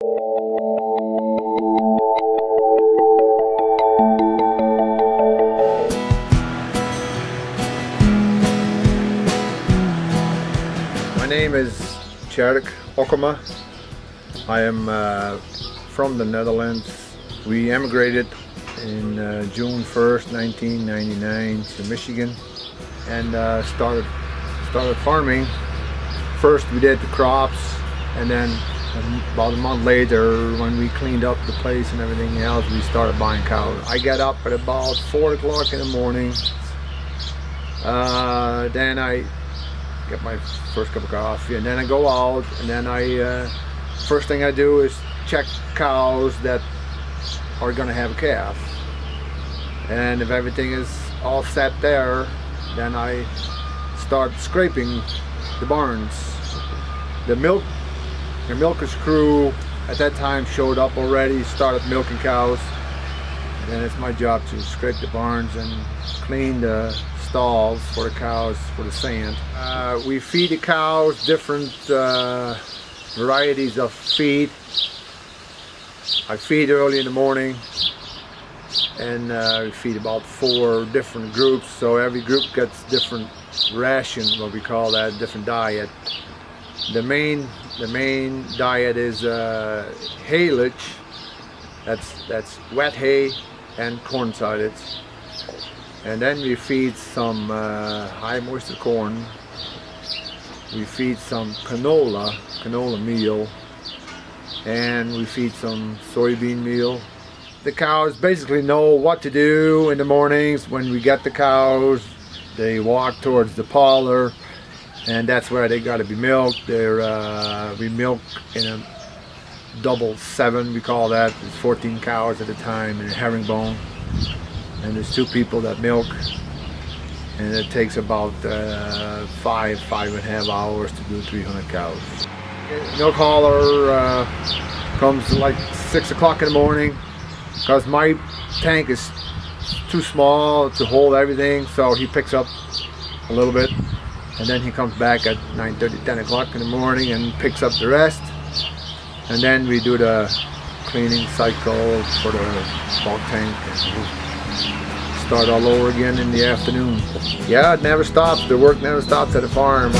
My name is Tjerk Okkema. I am from the Netherlands. We emigrated in June 1st, 1999 to Michigan and started farming. First we did the crops, and then about a month later, when we cleaned up the place and everything else, we started buying cows. I get up at about 4 o'clock in the morning. Then I get my first cup of coffee, and then I go out, and then first thing I do is check cows that are gonna have a calf. And if everything is all set there, then I start scraping the barns. The milkers crew at that time showed up already, started milking cows. And then it's my job to scrape the barns and clean the stalls for the cows, for the sand. We feed the cows different varieties of feed. I feed early in the morning, and we feed about 4 different groups, so every group gets different ration, what we call that, different diet. The main diet is haylage, that's wet hay and corn silage. And then we feed some high moisture corn. We feed some canola meal, and we feed some soybean meal. The cows basically know what to do in the mornings. When we get the cows, they walk towards the parlor, and that's where they got to be milked. We milk in a double 7, we call that. There's 14 cows at a time in a herringbone, and there's 2 people that milk, and it takes about 5.5 hours to do 300 cows. Milk hauler comes like 6 o'clock in the morning, because my tank is too small to hold everything, so he picks up a little bit, and then he comes back at 9:30, 10 o'clock in the morning and picks up the rest, and then we do the cleaning cycle for the bulk tank and start all over again in the afternoon. Yeah, it never stops. The work never stops at the farm.